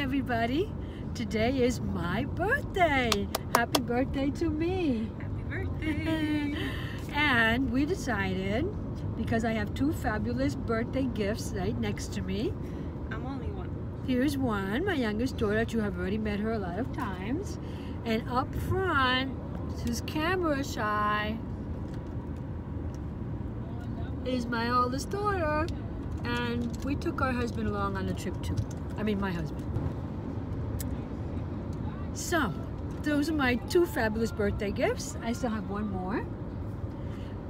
everybody. Today is my birthday. Happy birthday to me. Happy birthday. And we decided, because I have two fabulous birthday gifts right next to me. I'm only one. Here's one, my youngest daughter. You have already met her a lot of times. And up front, this is camera shy, is my oldest daughter. And we took our husband along on the trip too. I mean, my husband. So, those are my two fabulous birthday gifts. I still have one more.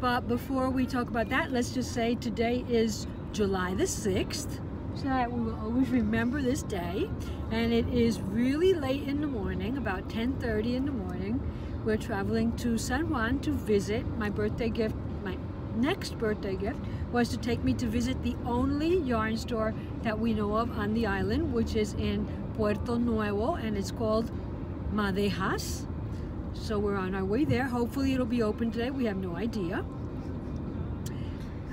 But before we talk about that, let's just say today is July the 6th, so that we will always remember this day. And it is really late in the morning, about 10:30 in the morning. We're traveling to San Juan to visit. My birthday gift, my next birthday gift, was to take me to visit the only yarn store that we know of on the island, which is in Puerto Nuevo, and it's called Madejas. So we're on our way there. Hopefully it'll be open today. We have no idea.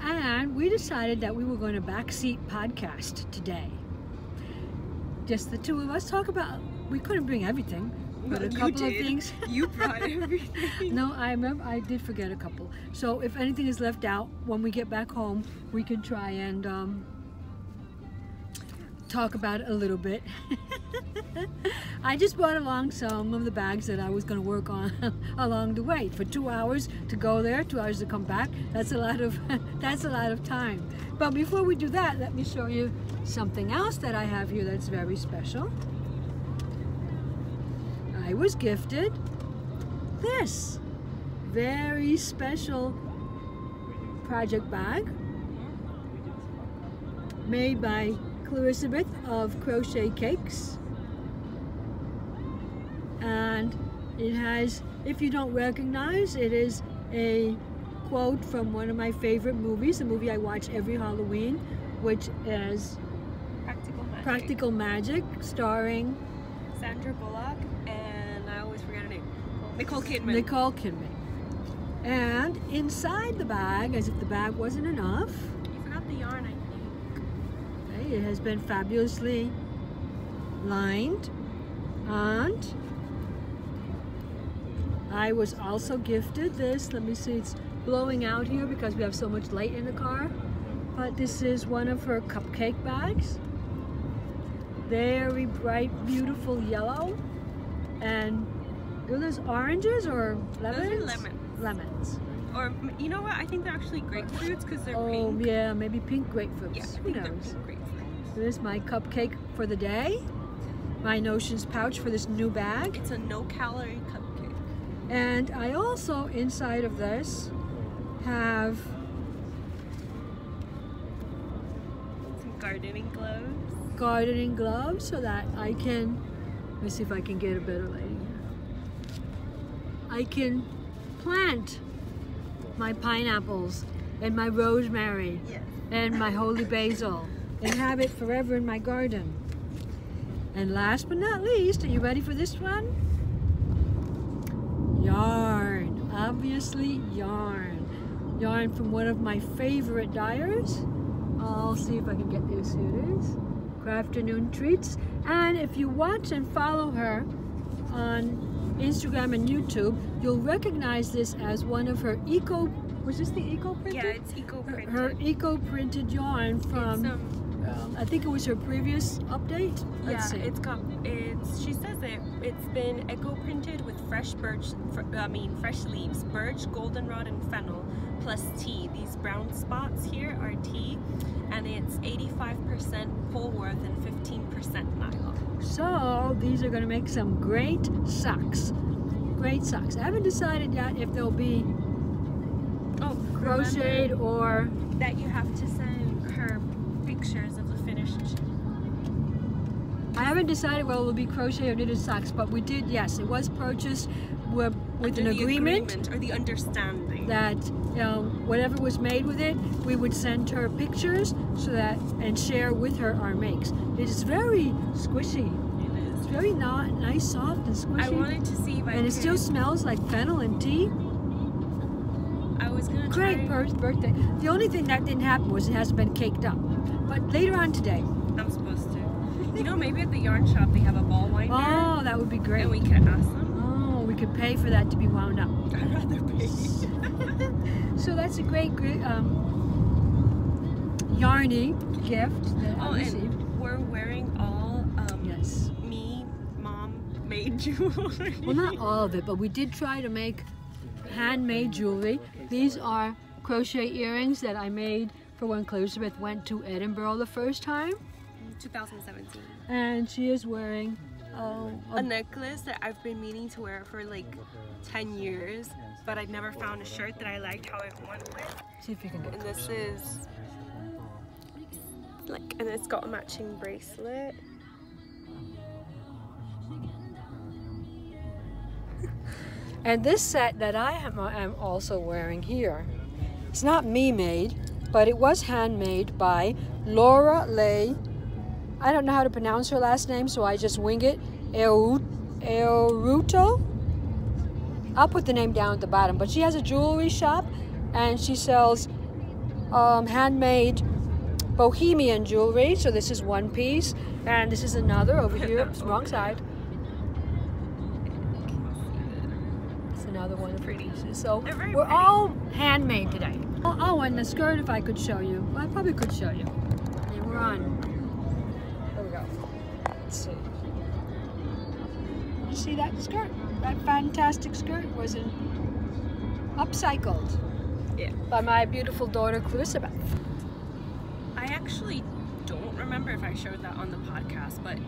And we decided that we were going to backseat podcast today. Just the two of us talk about, we couldn't bring everything, but a couple of things. You brought everything. No, I remember I did forget a couple. So if anything is left out, when we get back home, we can try and talk about it a little bit. I just brought along some of the bags that I was going to work on along the way. For 2 hours to go there, 2 hours to come back. That's a lot of time. But before we do that, let me show you something else that I have here that's very special. I was gifted this very special project bag made by Clarisabeth of Crochetcakes, and it has, if you don't recognize, it is a quote from one of my favorite movies, a movie I watch every Halloween, which is Practical Magic, starring Sandra Bullock and I always forget her name. Nicole Kidman. Nicole Kidman. And inside the bag, as if the bag wasn't enough, You forgot the yarn, I think. it has been fabulously lined, and I was also gifted this. Let me see, it's blowing out here because we have so much light in the car, but this is one of her cupcake bags. Very bright, beautiful yellow, and are those oranges or lemons? Those are lemons. Lemons. Or, you know what? I think they're actually grapefruits because they're pink. Oh yeah, maybe pink grapefruits. Yeah, I Who think they're knows? pink grapefruits. This is my cupcake for the day. My notions pouch for this new bag. It's a no-calorie cupcake. And I also, inside of this, have Some gardening gloves. gardening gloves so that I can, let me see if I can get a better lighting here. I can plant my pineapples and my rosemary and my holy basil and have it forever in my garden. And last but not least, are you ready for this one? Yarn, obviously yarn. Yarn from one of my favorite dyers. I'll see if I can get this. Here it is. Crafternoon Treats. And if you watch and follow her on Instagram and YouTube, you'll recognize this as one of her was this the eco-printed? Yeah, it's eco-printed. Her eco-printed yarn from, I think it was her previous update. Let's see. She says it's been eco-printed with fresh leaves, birch, goldenrod, and fennel, plus tea. These brown spots here are tea, and it's 85% Polworth and 15% nylon. So these are going to make some great socks. Great socks. I haven't decided yet if they'll be crocheted or that you have to send her pictures of the finished. I haven't decided whether it will be crochet or knitted socks, but we did, yes, it was purchased with an agreement or the understanding that whatever was made with it, we would send her pictures so that and share with her our makes. It is very squishy. It is. It's very nice, soft, and squishy. I wanted to see if it still smells like fennel and tea. I was gonna Great birthday. The only thing that didn't happen was it hasn't been caked up. But later on today. I'm supposed to. You know, maybe at the yarn shop they have a ball winder. Oh, that would be great. And we could ask them. Oh, we could pay for that to be wound up. I'd rather pay. So that's a great yarny gift that I received. And we're wearing all yes. me, Mom made jewelry. Well, not all of it, but we did try to make handmade jewelry. These are crochet earrings that I made for when Clarisabeth went to Edinburgh the first time. 2017. And she is wearing a necklace that I've been meaning to wear for like 10 years, but I'd never found a shirt that I liked how it went with. See if you can get And this is like, and it's got a matching bracelet. And this set that I am also wearing here, it's not me made, but it was handmade by Laura Lay. I don't know how to pronounce her last name, so I just wing it. Eruto? I'll put the name down at the bottom, but she has a jewelry shop and she sells handmade bohemian jewelry. So this is one piece, and this is another over here. Wrong side. Another one of her pieces. So we're all handmade today. Oh, and the skirt, if I could show you. Well, I probably could show you. Okay, we're on. There we go. Let's see. You see that skirt? That fantastic skirt was upcycled. Yeah. By my beautiful daughter, Clarisabeth. I actually don't remember if I showed that on the podcast, but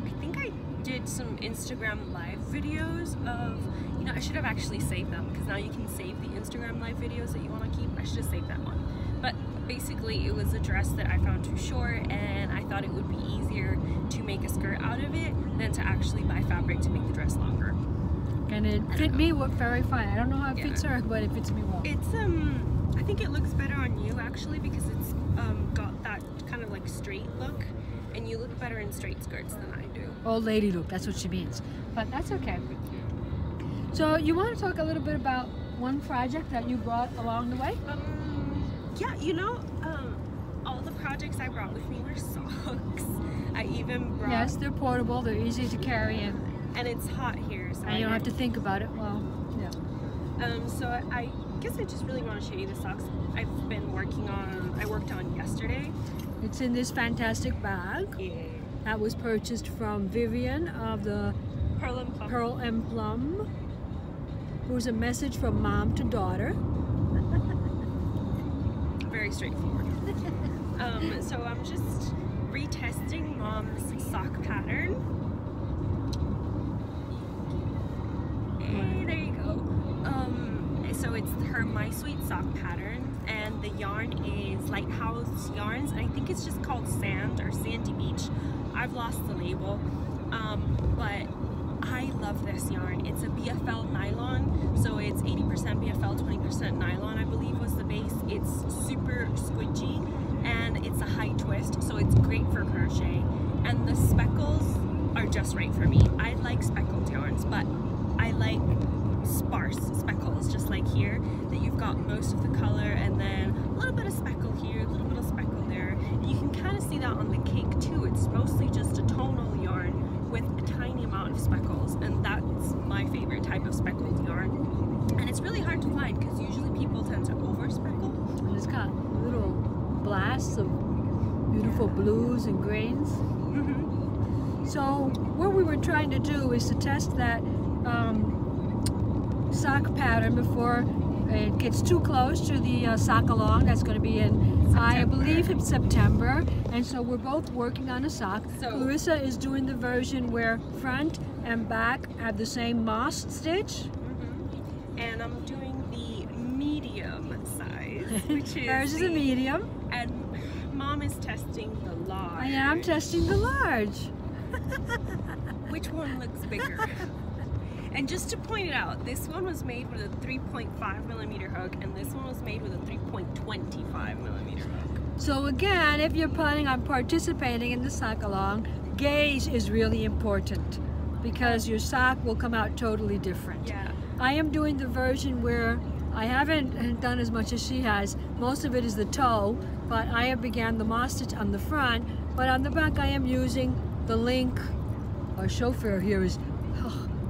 I think I did some Instagram live videos of, you know, I should have actually saved them, because now you can save the Instagram live videos that you want to keep. I should have saved that one. But basically it was a dress that I found too short, and I thought it would be easier to make a skirt out of it than to actually buy fabric to make the dress longer. And it fit me very fine. I don't know how it fits her, but it fits me well. It's I think it looks better on you actually, because it's got that kind of like straight look, and you look better in straight skirts than I do. Old lady look, that's what she means. But that's okay. So you want to talk a little bit about one project that you brought along the way? Yeah, you know, all the projects I brought with me were socks. I even brought... Yes, they're portable, they're easy to carry in. And it's hot here, so and you don't have to think about it. Well, yeah. So I guess I just really want to show you the socks I've been working on, I worked on yesterday. It's in this fantastic bag. Yeah. That was purchased from Vivian of the Pearl and Plum. It was a message from mom to daughter. Very straightforward. So I'm just retesting mom's sock pattern. Hey, there you go. So it's her My Sweet sock pattern, and the yarn is Lighthouse Yarns, and I think it's just called Sand or Sandy Beach. I've lost the label, but I love this yarn. It's a BFL nylon, so it's 80% BFL, 20% nylon, I believe was the base. It's super squidgy, and it's a high twist, so it's great for crochet. And the speckles are just right for me. I like speckled yarns, but I like sparse speckles, just like here, that you've got most of the color and then a little bit of speckle here, a little bit of speckle there. And you can kind of see that on the cake too. It's mostly just a tonal yarn with a tiny amount of speckles, and that's my favorite type of speckled yarn. And it's really hard to find because usually people tend to over speckle. And it's got little blasts of beautiful blues and greens. So what we were trying to do is to test that sock pattern before it gets too close to the sock along. That's going to be in September. I believe it's September, and so we're both working on a sock. So Clarissa is doing the version where front and back have the same moss stitch. And I'm doing the medium size, which is hers is a medium, and mom is testing the large. I am testing the large. Which one looks bigger? And just to point it out, this one was made with a 3.5mm hook, and this one was made with a 3.25mm hook. So again, if you're planning on participating in the sock along, gauge is really important, because your sock will come out totally different. Yeah. I am doing the version where I haven't done as much as she has. Most of it is the toe, but I have began the moss stitch on the front, but on the back I am using the link. Our chauffeur here is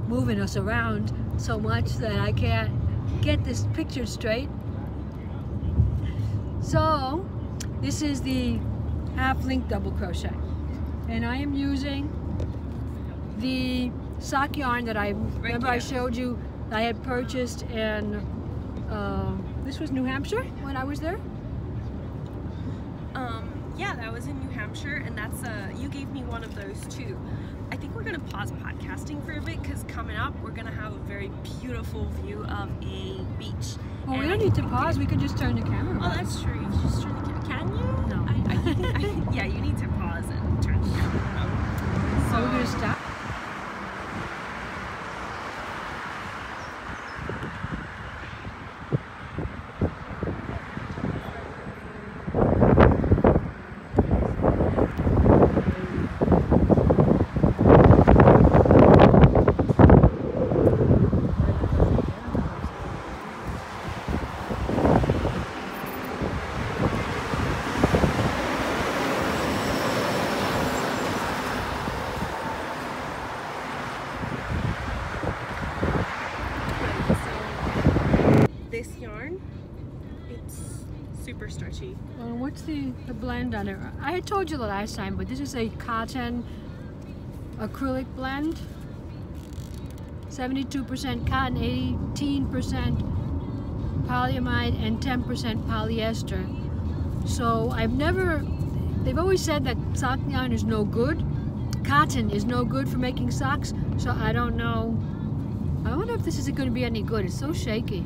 moving us around so much that I can't get this picture straight. So this is the half link double crochet, and I am using the sock yarn that I remember I showed you I had purchased in this was New Hampshire when I was there. Yeah, that was in New Hampshire, and that's you gave me one of those too. I think we're gonna pause podcasting for a bit because coming up we're gonna have a very beautiful view of a beach. Well, we don't need to pause. We could just turn the camera on. Oh, that's true. You just turn the camera. Can you? No. Yeah, you need to pause and turn the camera on. So we're gonna stop. This yarn, it's super stretchy. What's the blend on it? I had told you the last time, but this is a cotton acrylic blend. 72% cotton, 18% polyamide, and 10% polyester. So they've always said that sock yarn is no good. Cotton is no good for making socks, so I don't know. I wonder if this is going to be any good. It's so shaky.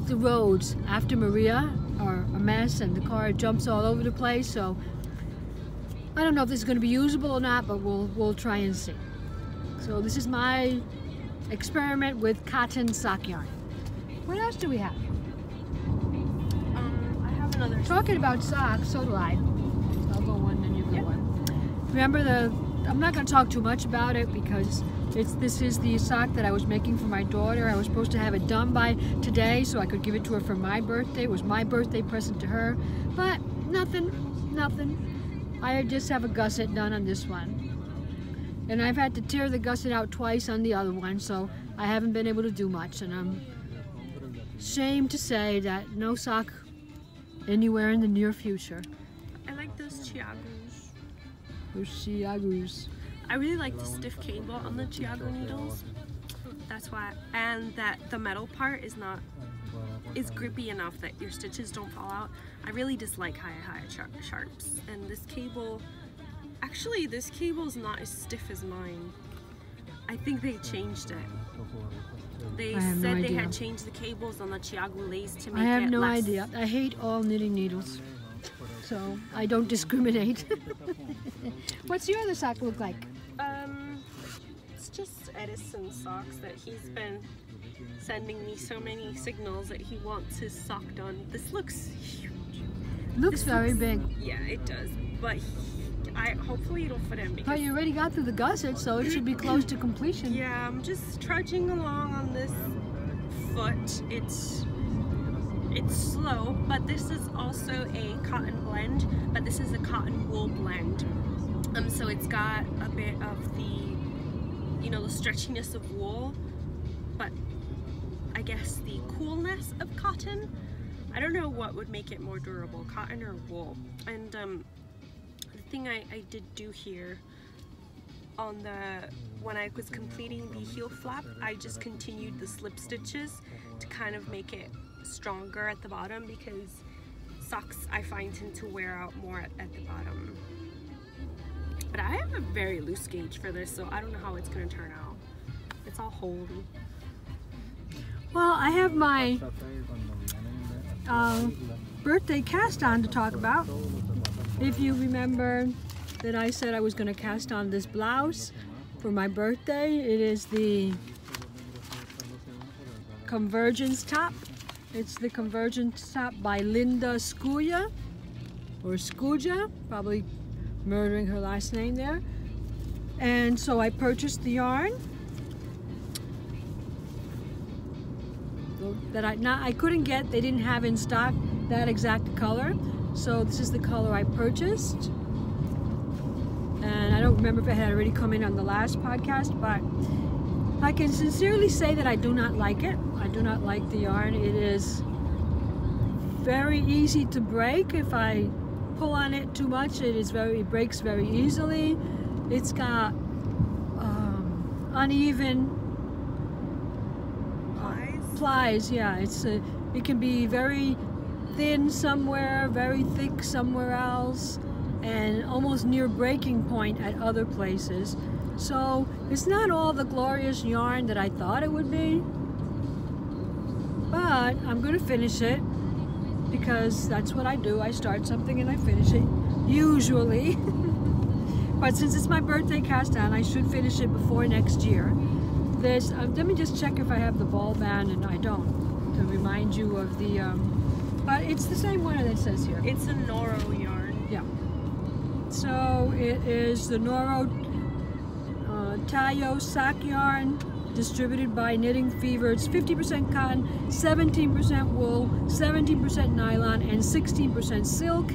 The roads after Maria are a mess and the car jumps all over the place, so I don't know if this is going to be usable or not, but we'll try and see. So this is my experiment with cotton sock yarn. What else do we have? I have another. Talking about socks, so do I. I'll go one, then you go one. Remember I'm not going to talk too much about it because this is the sock that I was making for my daughter. I was supposed to have it done by today so I could give it to her for my birthday. It was my birthday present to her, but nothing. I just have a gusset done on this one. And I've had to tear the gusset out twice on the other one, so I haven't been able to do much. And I'm ashamed to say that no sock anywhere in the near future. I like those chiagos. Those chiagos. I really like the stiff cable on the chiago needles. That's why, and that the metal part is grippy enough that your stitches don't fall out. I really dislike high sharps, and this cable, actually this cable is not as stiff as mine. I think they changed it. They said they had changed the cables on the chiago lace to make it less. I have no idea. I hate all knitting needles, so I don't discriminate. What's your other sock look like? It's just Edison socks that he's been sending me so many signals that he wants his sock done. This looks huge. Looks very big. Yeah, it does. But hopefully it'll fit in. But you already got through the gusset, so it should be close to completion. Yeah, I'm just trudging along on this foot. It's slow, but this is also a cotton blend, but this is a cotton wool blend. So it's got a bit of the, the stretchiness of wool, but I guess the coolness of cotton. I don't know what would make it more durable, cotton or wool. And the thing I did do here on when I was completing the heel flap, I just continued the slip stitches to kind of make it stronger at the bottom, because socks I find tend to wear out more at the bottom. But I have a very loose gauge for this, so I don't know how it's going to turn out. It's all holdy. Well, I have my birthday cast on to talk about. If you remember that I said I was going to cast on this blouse for my birthday, it is the Convergence top. It's the Convergence top by Linda Skuja, or Skuja, probably murdering her last name there. And so I purchased the yarn that I couldn't get. They didn't have in stock that exact color, so this is the color I purchased. and I don't remember if it had already come in on the last podcast, but I can sincerely say that I do not like it. I do not like the yarn. It is very easy to break. If I pull on it too much, it breaks very easily. It's got uneven plies. Yeah, it can be very thin somewhere, very thick somewhere else, and almost near breaking point at other places. So it's not all the glorious yarn that I thought it would be, but I'm going to finish it because that's what I do. I start something and I finish it, usually. But since it's my birthday cast on, I should finish it before next year. Let me just check if I have the ball band, and I don't, to remind you of the, but it's the same one that it says here. It's a Noro yarn. Yeah. So it is the Noro Tayo sock yarn, distributed by Knitting Fever. It's 50% cotton, 17% wool, 17% nylon, and 16% silk.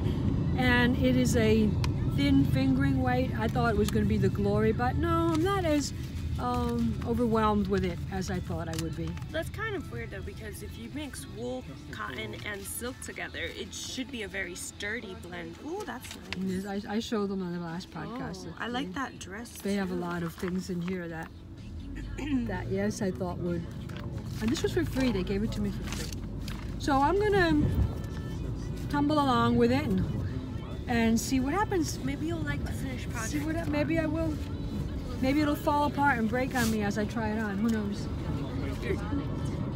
And it is a thin fingering weight. I thought it was going to be the glory, but no, I'm not as overwhelmed with it as I thought I would be. That's kind of weird though, because if you mix wool, cotton, and silk together, it should be a very sturdy blend. Ooh, that's nice. I showed them on the last podcast. Oh, I like that dress. They have a lot of things in here that yes, I thought would. And this was for free. They gave it to me for free. So I'm gonna tumble along with it and see what happens. Maybe you'll like the finished project. Maybe I will. Maybe it'll fall apart and break on me as I try it on. Who knows?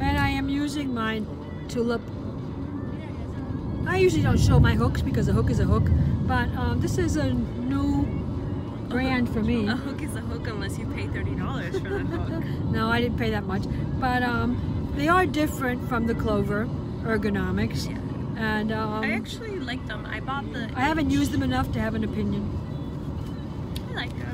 And I am using my Tulip. I usually don't show my hooks because a hook is a hook, but this is a new brand for me. A hook is a hook unless you pay $30 for the hook. No, I didn't pay that much, but they are different from the Clover ergonomics. Yeah. And I actually like them. I bought the. I haven't used them enough to have an opinion. I like them.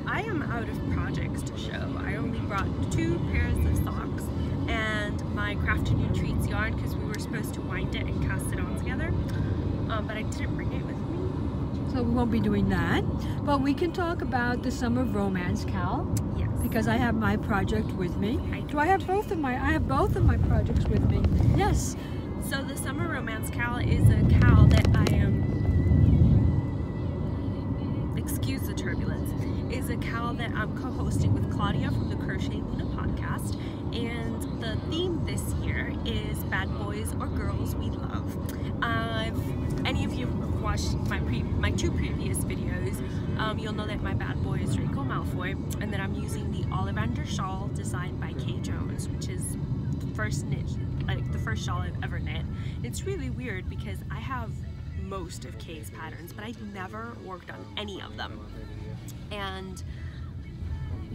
I am out of projects to show. I only brought 2 pairs of socks and my Craft and New Treats yarn because we were supposed to wind it and cast it on together, but I didn't bring it with me. So we won't be doing that, but we can talk about the Summer Romance Cal. Yes. Because I have my project with me. I have both of my projects with me. Yes. So the Summer Romance Cal is a cal that I am, excuse the turbulence, is a cal that I'm co-hosting with Claudia from the Crochet Luna podcast, and the theme this year is Bad Boys or Girls We Love. Any of you who've watched my 2 previous videos, you'll know that my bad boy is Draco Malfoy, and that I'm using the Ollivander shawl designed by Kay Jones, which is the first shawl I've ever knit. It's really weird because I have most of Kay's patterns, but I've never worked on any of them. And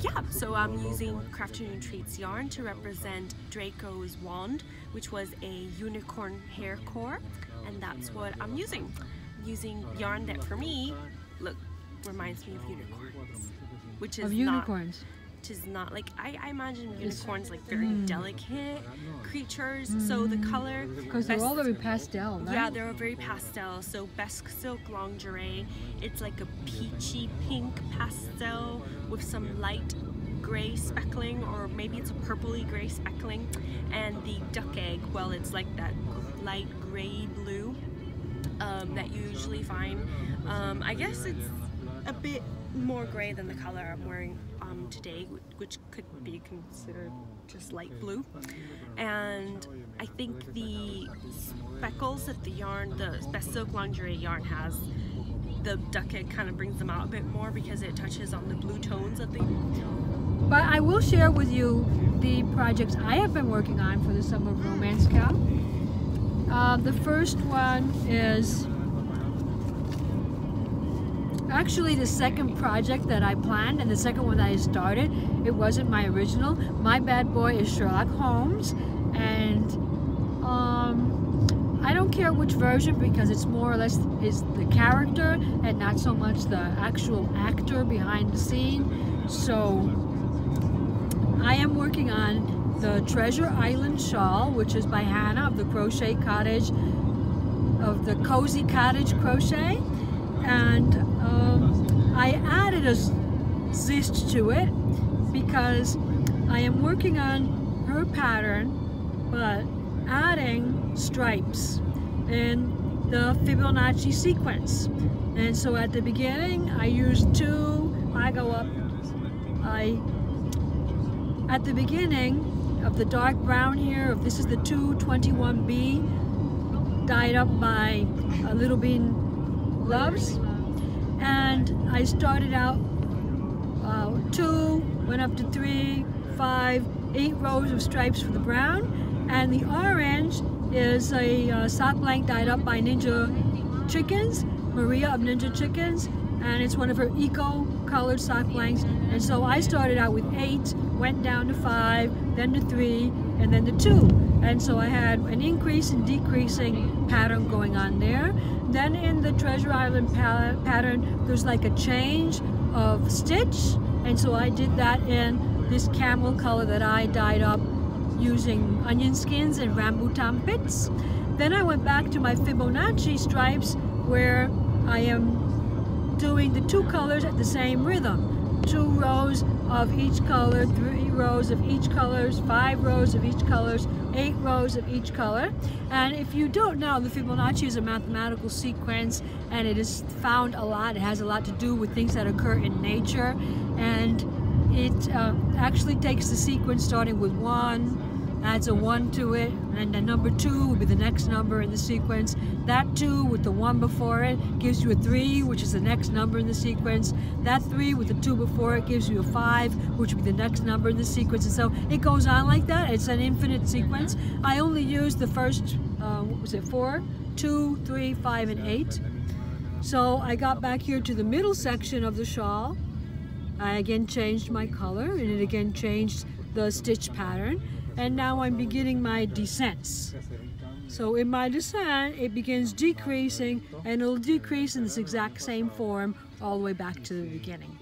yeah, so I'm using Craft and New Treats yarn to represent Draco's wand, which was a unicorn hair core, and that's what I'm using. Using yarn that for me, look, reminds me of unicorns, which is not like I imagine unicorns like very delicate creatures. So the color, because they're all very pastel, right? Yeah, they're very pastel. So Best Silk Lingerie, it's like a peachy pink pastel with some light gray speckling, or maybe it's a purpley gray speckling. And the Duck Egg, well, it's like that light gray blue that you usually find. I guess it's a bit more gray than the color I'm wearing today, which could be considered just light blue. And I think the speckles that the yarn, the Best Silk Lingerie yarn has, the Duck Egg kind of brings them out a bit more because it touches on the blue tones of the... But I will share with you the projects I have been working on for the Summer Romance Cal. The first one is actually the second project that I planned, and the second one that I started. It wasn't my original. My bad boy is Sherlock Holmes, and I don't care which version because it's more or less is the character and not so much the actual actor behind the scene. So I am working on the Treasure Island Shawl, which is by Hannah of the Crochet Cottage, of the Cozy Cottage Crochet. and I added a zest to it because I am working on her pattern but adding stripes in the Fibonacci sequence. And so at the beginning I used two, at the beginning of the dark brown here, this is the 221B dyed up by Littlebean Loves, and I started out 2, went up to 3, 5, 8 rows of stripes for the brown, and the orange is a sock blank dyed up by Ninjachickens, Maria of Ninjachickens, and it's one of her eco colored sock blanks. And so I started out with 8, went down to 5, then to 3, and then to 2. And so I had an increase and decreasing pattern going on there. Then in the Treasure Island pattern, there's like a change of stitch, and so I did that in this camel color that I dyed up using onion skins and rambutan bits. Then I went back to my Fibonacci stripes where I am doing the 2 colors at the same rhythm. 2 rows of each color, 3 rows of each colors, 5 rows of each colors, 8 rows of each color. And if you don't know, the Fibonacci is a mathematical sequence, and it is found a lot. It has a lot to do with things that occur in nature, and it actually takes the sequence starting with 1, adds a 1 to it, and the number 2 will be the next number in the sequence. That 2 with the 1 before it gives you a 3, which is the next number in the sequence. That 3 with the 2 before it gives you a 5, which will be the next number in the sequence. And so it goes on like that. It's an infinite sequence. I only used the first, 4, 2, 3, 5, and 8. So I got back here to the middle section of the shawl. I again changed my color, and it again changed the stitch pattern. And now I'm beginning my descents. So in my descent, it begins decreasing, and it'll decrease in this exact same form all the way back to the beginning.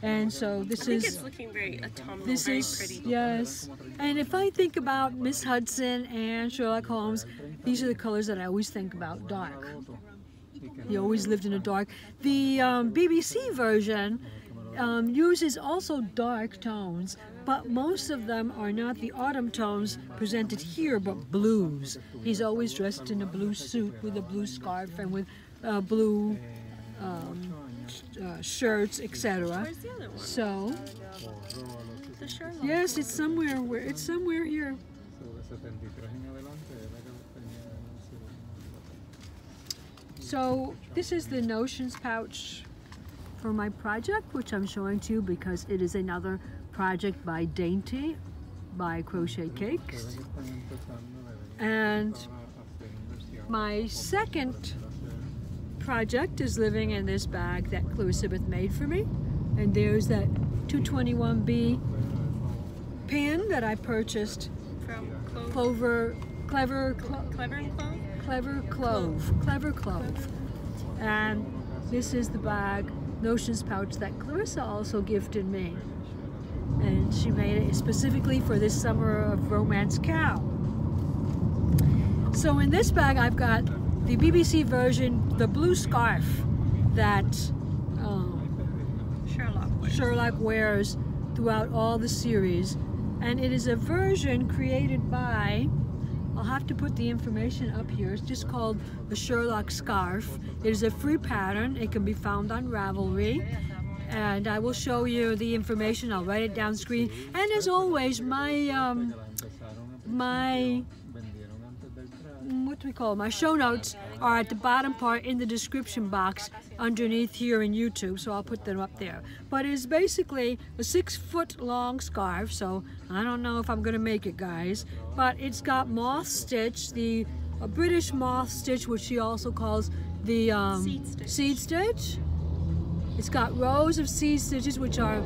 And so this is... it's looking very autumnal, very pretty. Yes. And if I think about Miss Hudson and Sherlock Holmes, these are the colors that I always think about, dark. He always lived in the dark. The BBC version uses also dark tones, but most of them are not the autumn tones presented here, but blues. He's always dressed in a blue suit with a blue scarf and with blue shirts, etc. Where's the other one? So, The Sherlock. yes, it's somewhere here. So this is the notions pouch for my project, which I'm showing to you because it is another project by Dainty, by Crochetcakes. And my second project is living in this bag that Clarisabeth made for me. And there's that 221B pin that I purchased From Clever Clove. And this is the bag, notions pouch, that Clarissa also gifted me. And she made it specifically for this summer of Romance Cow. So in this bag I've got the BBC version, the blue scarf that Sherlock wears throughout all the series. And it is a version created by, I'll have to put the information up here, it's just called the Sherlock Scarf. It is a free pattern. It can be found on Ravelry. And I will show you the information. I'll write it down screen. And as always, my show notes are at the bottom part in the description box underneath here in YouTube, so I'll put them up there. But it's basically a 6-foot long scarf, so I don't know if I'm gonna make it, guys, but it's got moth stitch, a British moth stitch, which she also calls the seed stitch. It's got rows of seed stitches, which are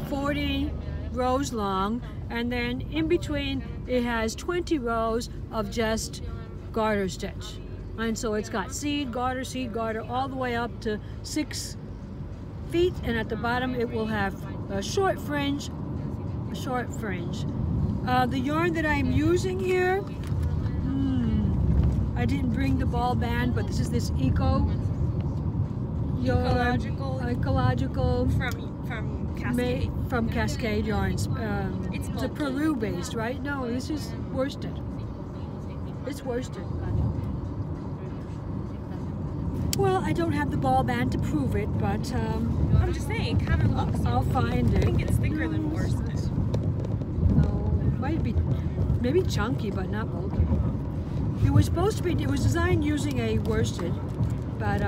40 rows long, and then in between it has 20 rows of just garter stitch. And so it's got seed, garter, all the way up to 6 feet, and at the bottom it will have a short fringe. The yarn that I'm using here, I didn't bring the ball band, but this is this eco your ecological from Cascade yarns. It's a Peru based, right? No, this is worsted. It's worsted. Well, I don't have the ball band to prove it, but I'm just saying, it kind of looks. I'll find it. I think it's thicker than worsted. No, it might be maybe chunky, but not bulky. It was supposed to be. It was designed using a worsted, but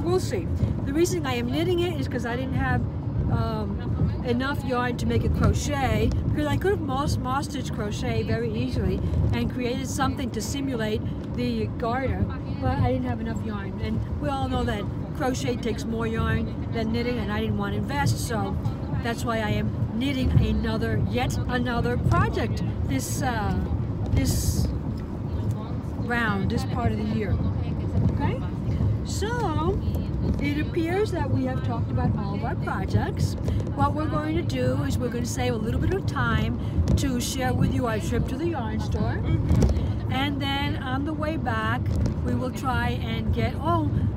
we'll see. The reason I am knitting it is because I didn't have enough yarn to make a crochet, because I could have moss stitched crochet very easily and created something to simulate the garter, but I didn't have enough yarn. And we all know that crochet takes more yarn than knitting, and I didn't want to invest, so that's why I am knitting yet another project this part of the year. Okay, so it appears that we have talked about all of our projects. What we're going to do is we're going to save a little bit of time to share with you our trip to the yarn store. And then on the way back, we will try and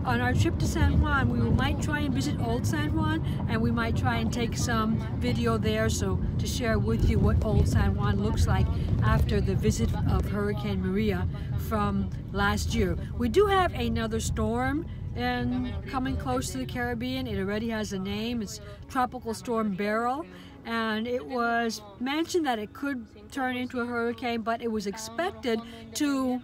on our trip to San Juan, we might try and visit Old San Juan, and we might try and take some video there to share with you what Old San Juan looks like after the visit of Hurricane Maria from last year. We do have another storm and coming close to the Caribbean. It already has a name. It's Tropical Storm Beryl, and it was mentioned that it could turn into a hurricane, but it was expected to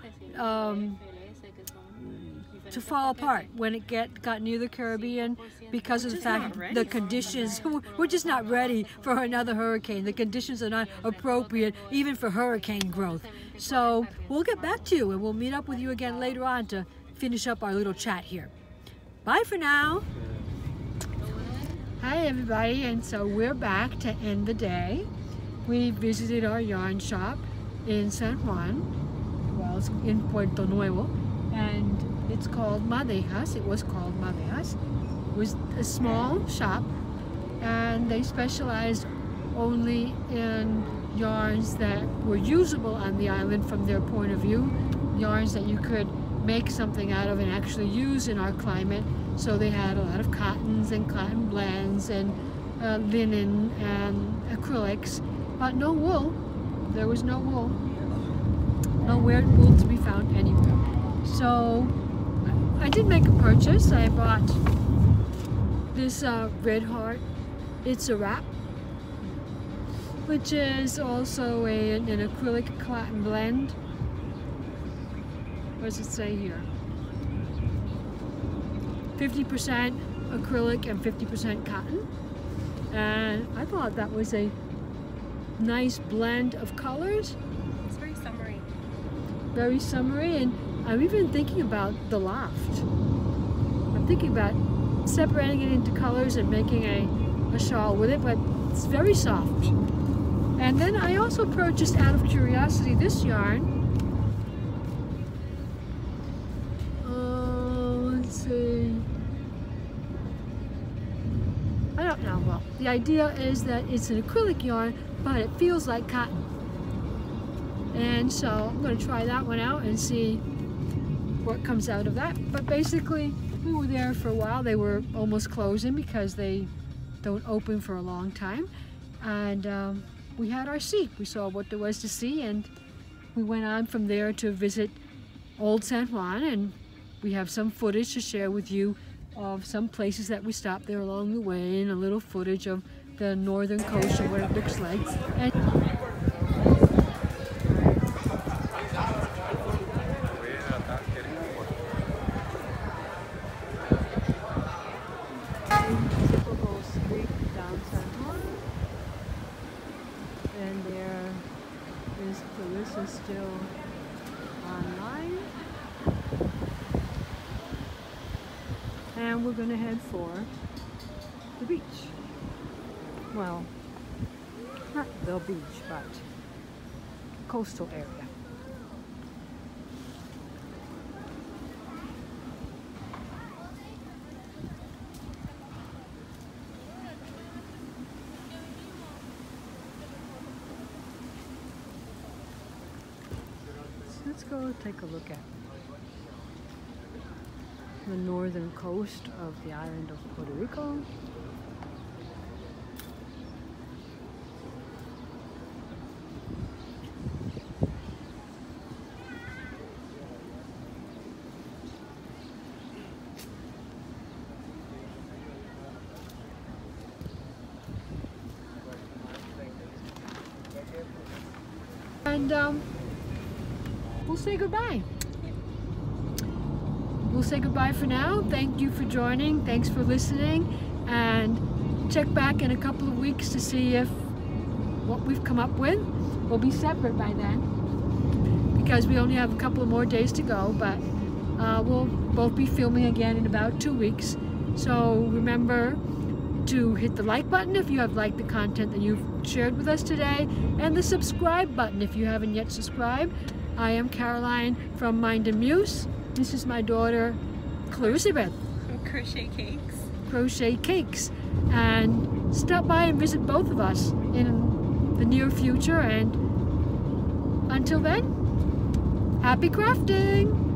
fall apart when it got near the Caribbean, because of the fact the conditions. We're just not ready for another hurricane. The conditions are not appropriate even for hurricane growth. So we'll get back to you, and we'll meet up with you again later on to finish up our little chat here. Bye for now. Hi everybody, and so we're back to end the day. We visited our yarn shop in San Juan, well, it's in Puerto Nuevo, and it's called Madejas. It was called Madejas. It was a small shop, and they specialized only in yarns that were usable on the island from their point of view, yarns that you could make something out of and actually use in our climate. So they had a lot of cottons and cotton blends and linen and acrylics, but no wool. There was no wool. No wool to be found anywhere. So I did make a purchase. I bought this Red Heart It's a Wrap, which is also an acrylic cotton blend. What does it say here? 50% acrylic and 50% cotton. And I thought that was a nice blend of colors. It's very summery. Very summery, and I'm even thinking about the loft. I'm thinking about separating it into colors and making a shawl with it, but it's very soft. And then I also purchased, out of curiosity, this yarn. Let's see. I don't know. Well, the idea is that it's an acrylic yarn, but it feels like cotton. And so I'm going to try that one out and see what comes out of that. But basically, we were there for a while. They were almost closing because they don't open for a long time. And we had our seat. We saw what there was to see, and we went on from there to visit Old San Juan, and we have some footage to share with you of some places that we stopped there along the way, and a little footage of the northern coast and what it looks like. And typical street down San Juan, and there is Clarissa still online. And we're going to head for the beach. Well, not the beach, but coastal area. So let's go take a look at the northern coast of the island of Puerto Rico. And we'll say goodbye. We'll say goodbye for now. Thank you for joining. Thanks for listening. And check back in a couple of weeks to see if what we've come up with will be separate by then, because we only have a couple of more days to go, but we'll both be filming again in about 2 weeks. So remember to hit the like button if you have liked the content that you've shared with us today, and the subscribe button if you haven't yet subscribed. I am Caroline from Mind and Muse. This is my daughter, Clarisabeth. Crochet Cakes. Crochet Cakes. And stop by and visit both of us in the near future. And until then, happy crafting!